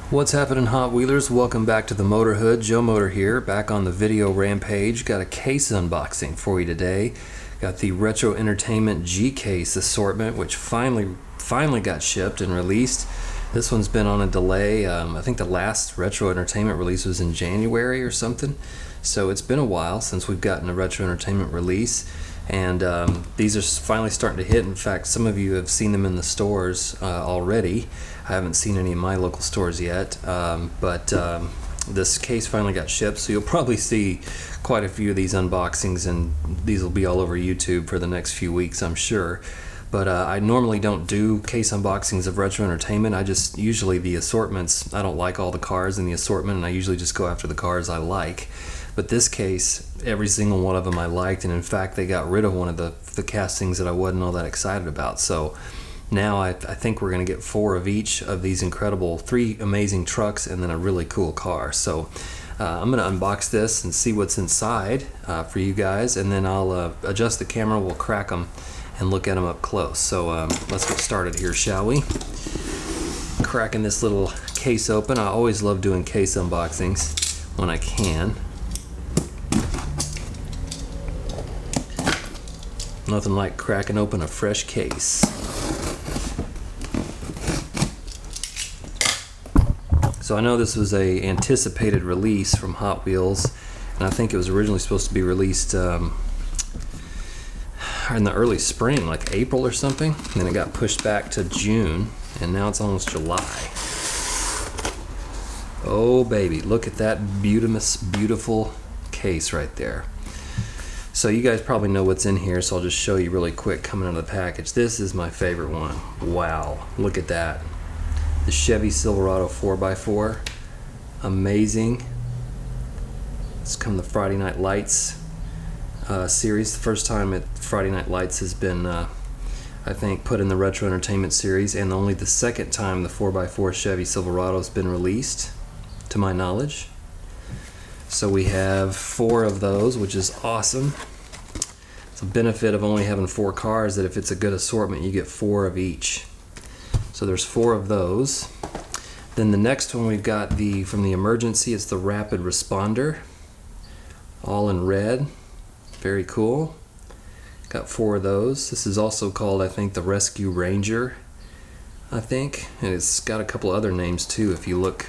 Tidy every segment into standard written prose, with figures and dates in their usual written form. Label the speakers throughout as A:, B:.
A: What's happening, Hot Wheelers? Welcome back to the Motorhood. Joe Motor here, back on the video rampage. Got a case unboxing for you today. Got the Retro Entertainment G case assortment, which finally got shipped and released. This one's been on a delay. I think the last Retro Entertainment release was in January or something. So it's been a while since we've gotten a Retro Entertainment release. And these are finally starting to hit. In fact, some of you have seen them in the stores already. I haven't seen any in my local stores yet, but this case finally got shipped, so you'll probably see quite a few of these unboxings, and these will be all over YouTube for the next few weeks, I'm sure. But I normally don't do case unboxings of Retro Entertainment. Usually the assortments, I don't like all the cars in the assortment, and I usually just go after the cars I like. But this case, every single one of them I liked, and in fact they got rid of one of the castings that I wasn't all that excited about. So now I think we're going to get 4 of each of these incredible, 3 amazing trucks and then a really cool car. So I'm going to unbox this and see what's inside for you guys, and then I'll adjust the camera, we'll crack them and look at them up close. So let's get started here, shall we? Cracking this little case open. I always love doing case unboxings when I can. Nothing like cracking open a fresh case. So I know this was a anticipated release from Hot Wheels, and I think it was originally supposed to be released in the early spring, like April or something, and then it got pushed back to June, and now it's almost July. Oh baby, look at that beautiful case right there. So you guys probably know what's in here, so I'll just show you really quick coming out of the package. This is my favorite one. Wow, look at that. The Chevy Silverado 4x4. Amazing. It's come the Friday Night Lights series. The first time Friday Night Lights has been, I think, put in the Retro Entertainment series, and only the second time the 4x4 Chevy Silverado has been released, to my knowledge. So we have 4 of those, which is awesome. It's a benefit of only having 4 cars, that if it's a good assortment, you get 4 of each. So there's 4 of those. Then the next one we've got from the Emergency, it's the Rapid Responder, all in red. Very cool. Got 4 of those. This is also called, I think, the Rescue Ranger, I think. And it's got a couple other names too if you look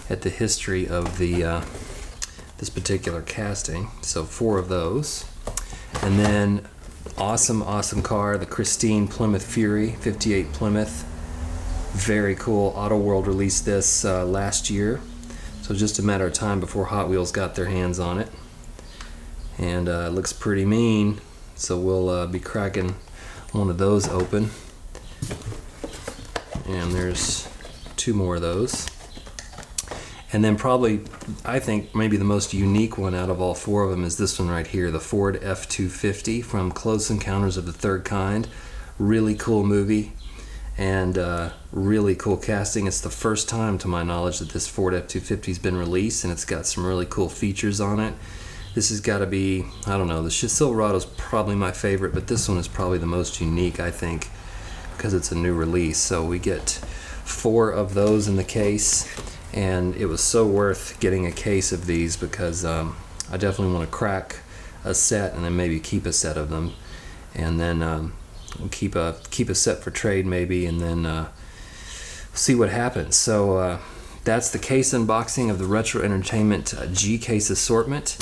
A: at the history of this particular casting. So 4 of those. And then awesome car, the Christine Plymouth Fury, 58 Plymouth. Very cool. Auto World released this last year, so just a matter of time before Hot Wheels got their hands on it. And it looks pretty mean, so we'll be cracking one of those open. And there's 2 more of those. And then probably, I think, maybe the most unique one out of all 4 of them is this one right here, the Ford F-250 from Close Encounters of the Third Kind. Really cool movie, and really cool casting. It's the first time, to my knowledge, that this Ford F-250 has been released, and it's got some really cool features on it. This has got to be, I don't know, the Silverado is probably my favorite, but this one is probably the most unique, I think, because it's a new release. So we get 4 of those in the case, and it was so worth getting a case of these because I definitely want to crack a set and then maybe keep a set of them, and then we'll keep a set for trade maybe, and then see what happens. So that's the case unboxing of the Retro Entertainment G case assortment.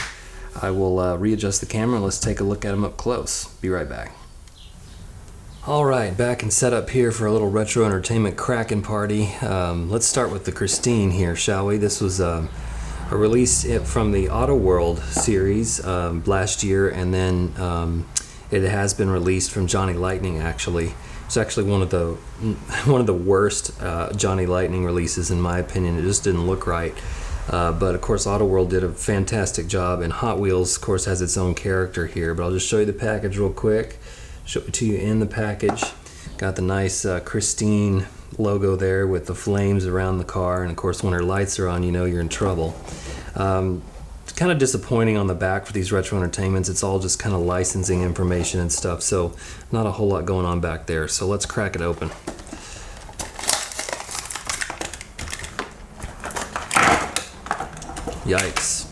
A: I will readjust the camera and let's take a look at them up close. Be right back. Alright, back and set up here for a little Retro Entertainment cracking party. Let's start with the Christine here, shall we? This was a release from the Auto World series last year, and then it has been released from Johnny Lightning. Actually, it's actually one of the worst Johnny Lightning releases in my opinion. It just didn't look right. But of course, Auto World did a fantastic job, and Hot Wheels, of course, has its own character here. But I'll just show you the package real quick. Show it to you in the package. Got the nice Christine logo there with the flames around the car, and of course, when her lights are on, you know you're in trouble. It's kind of disappointing on the back for these Retro Entertainments. It's all just kind of licensing information and stuff, so not a whole lot going on back there. So let's crack it open. Yikes.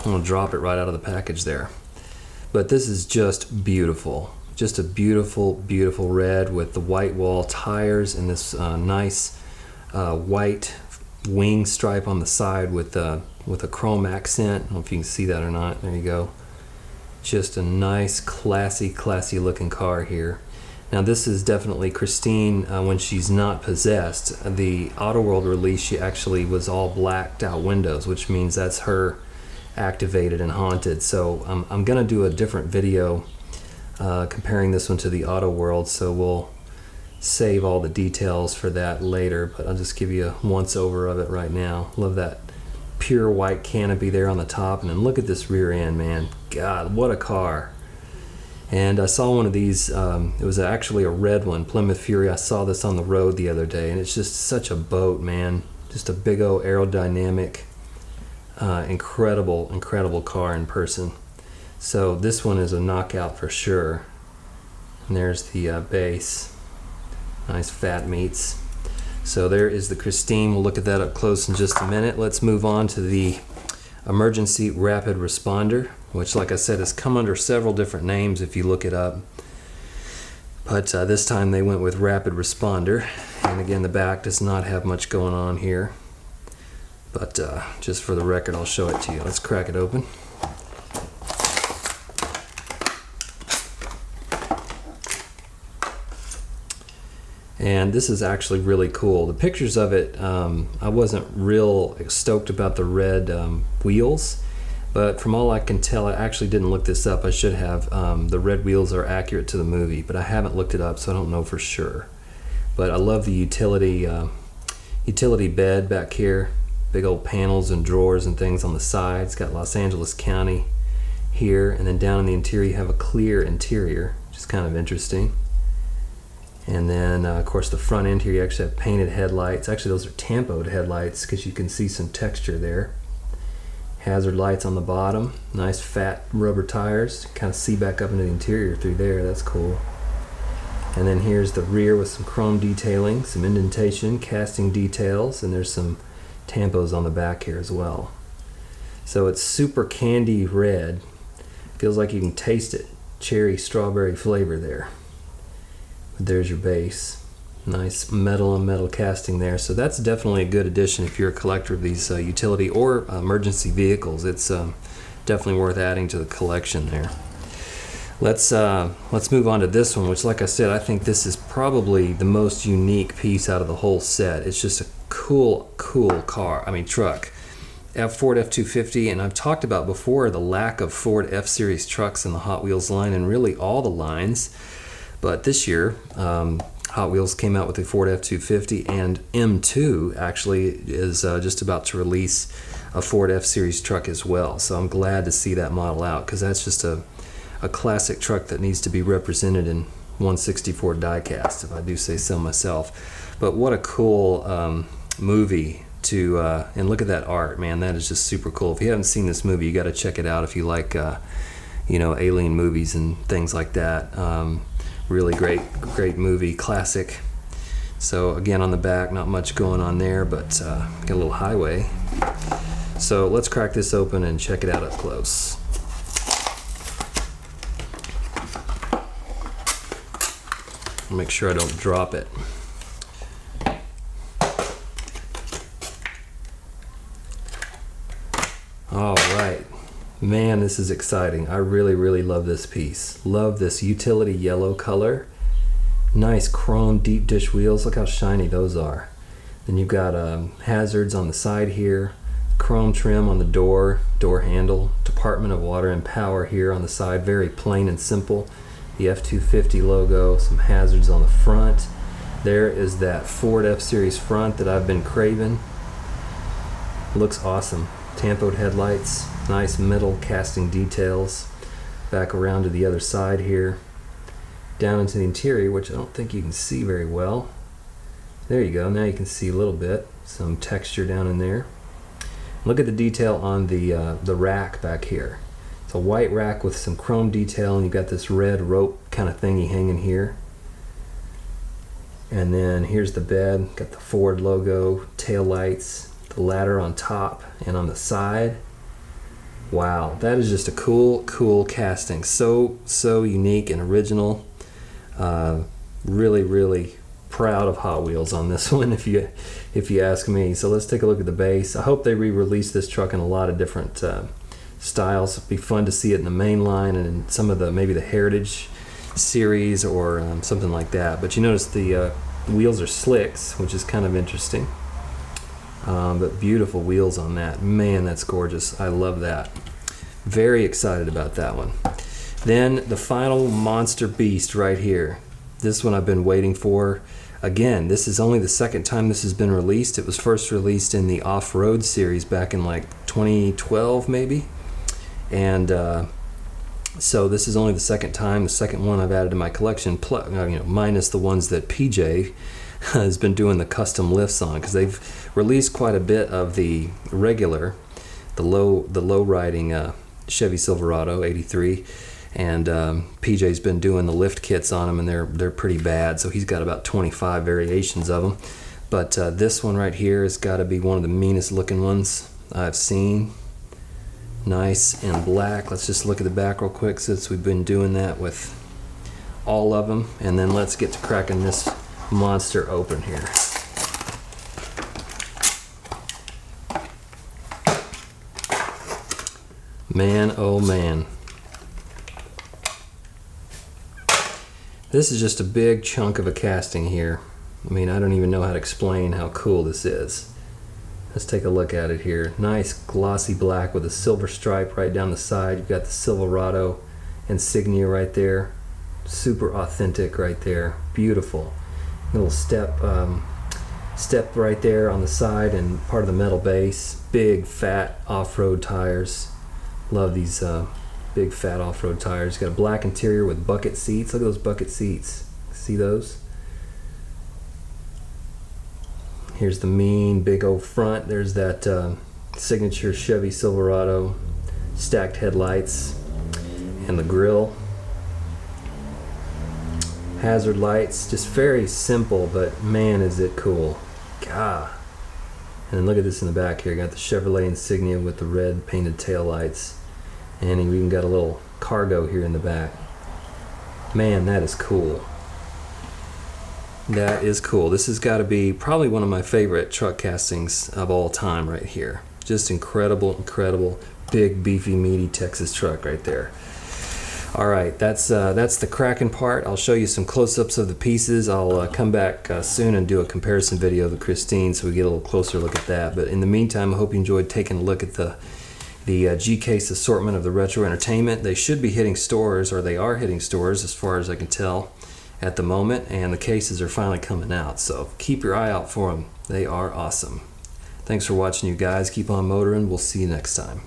A: I'm gonna drop it right out of the package there. But this is just beautiful. Just a beautiful, beautiful red with the white wall tires and this nice white wing stripe on the side with a chrome accent. I don't know if you can see that or not. There you go. Just a nice, classy looking car here. Now this is definitely Christine when she's not possessed. The Auto World release, she actually was all blacked out windows, which means that's her activated and haunted. So I'm gonna do a different video comparing this one to the Auto World, so we'll save all the details for that later, but I'll just give you a once over of it right now. Love that pure white canopy there on the top, and then look at this rear end, man. God, what a car. And I saw one of these, it was actually a red one, Plymouth Fury. I saw this on the road the other day, and it's just such a boat, man. Just a big old aerodynamic, incredible car in person. So this one is a knockout for sure. And there's the base. Nice fat meats. So there is the Christine. We'll look at that up close in just a minute. Let's move on to the emergency rapid responder, which, like I said, has come under several different names if you look it up. But this time they went with rapid responder. And again, the back does not have much going on here. But just for the record, I'll show it to you. Let's crack it open. And this is actually really cool. The pictures of it, I wasn't real stoked about the red wheels, but from all I can tell, I actually didn't look this up. I should have. The red wheels are accurate to the movie, but I haven't looked it up, so I don't know for sure. But I love the utility bed back here. Big old panels and drawers and things on the side. It's got Los Angeles County here, and then down in the interior you have a clear interior, which is kind of interesting. And then, of course, the front end here, you actually have painted headlights. Actually, those are tampoed headlights because you can see some texture there. Hazard lights on the bottom. Nice fat rubber tires. Kind of see back up into the interior through there. That's cool. And then here's the rear with some chrome detailing, some indentation, casting details, and there's some tampos on the back here as well. So it's super candy red. Feels like you can taste it. Cherry strawberry flavor there. There's your base. Nice metal on metal casting there. So that's definitely a good addition if you're a collector of these utility or emergency vehicles. It's definitely worth adding to the collection there. Let's move on to this one, which, like I said, I think this is probably the most unique piece out of the whole set. It's just a cool car. I mean, truck. Ford F-250, and I've talked about before the lack of Ford F-Series trucks in the Hot Wheels line, and really all the lines. But this year, Hot Wheels came out with the Ford F-250, and M2 actually is just about to release a Ford F-Series truck as well. So I'm glad to see that model out, because that's just a classic truck that needs to be represented in 1/64 diecast, if I do say so myself. But what a cool movie to, and look at that art, man. That is just super cool. If you haven't seen this movie, you got to check it out if you like, alien movies and things like that. Really great movie, classic. So again, on the back, not much going on there, but got a little highway. So let's crack this open and check it out up close. Make sure I don't drop it. All right. Man, this is exciting. I really love this piece. Love this utility yellow color. Nice chrome deep dish wheels. Look how shiny those are. Then you've got hazards on the side here. Chrome trim on the door handle. Department of Water and Power here on the side. Very plain and simple. The F-250 logo. Some hazards on the front. There is that Ford F-Series front that I've been craving. Looks awesome. Tampoed headlights. Nice metal casting details. Back around to the other side here. Down into the interior, which I don't think you can see very well. There you go. Now you can see a little bit. Some texture down in there. Look at the detail on the rack back here. It's a white rack with some chrome detail, and you've got this red rope kind of thingy hanging here. And then here's the bed. Got the Ford logo, tail lights, the ladder on top and on the side. Wow, that is just a cool casting. So unique and original. Really proud of Hot Wheels on this one, if you ask me. So let's take a look at the base. I hope they re-release this truck in a lot of different styles. It'd be fun to see it in the main line and in some of the maybe the Heritage series or something like that. But you notice the wheels are slicks, which is kind of interesting. But beautiful wheels on that. Man, that's gorgeous. I love that. Very excited about that one. Then the final monster beast right here. This one I've been waiting for. Again, this is only the second time this has been released. It was first released in the Off-Road series back in like 2012 maybe. And so this is only the second time. The second one I've added to my collection, minus the ones that PJ has been doing the custom lifts on, because they've released quite a bit of the regular, the low riding Chevy Silverado 83, and PJ's been doing the lift kits on them, and they're pretty bad. So he's got about 25 variations of them. But this one right here has got to be one of the meanest looking ones I've seen. Nice and black. Let's just look at the back real quick, since we've been doing that with all of them, and then let's get to cracking this monster open here. Man, oh man. This is just a big chunk of a casting here. I mean, I don't even know how to explain how cool this is. Let's take a look at it here. Nice glossy black with a silver stripe right down the side. You've got the Silverado insignia right there. Super authentic right there. Beautiful. Little step right there on the side and part of the metal base. Big fat off-road tires. Love these big fat off-road tires. Got a black interior with bucket seats. Look at those bucket seats. See those? Here's the mean big old front. There's that signature Chevy Silverado stacked headlights and the grille. Hazard lights, just very simple, but man is it cool. God. And then look at this in the back here. Got the Chevrolet insignia with the red painted tail lights. And we even got a little cargo here in the back. Man, that is cool. That is cool. This has got to be probably one of my favorite truck castings of all time right here. Just incredible, big, beefy, meaty Texas truck right there. All right, that's the cracking part. I'll show you some close-ups of the pieces. I'll come back soon and do a comparison video of the Christine, so we get a little closer look at that. But in the meantime, I hope you enjoyed taking a look at the G-Case assortment of the retro entertainment. They should be hitting stores, or they are hitting stores as far as I can tell at the moment, and the cases are finally coming out, so keep your eye out for them. They are awesome. Thanks for watching, you guys. Keep on motoring. We'll see you next time.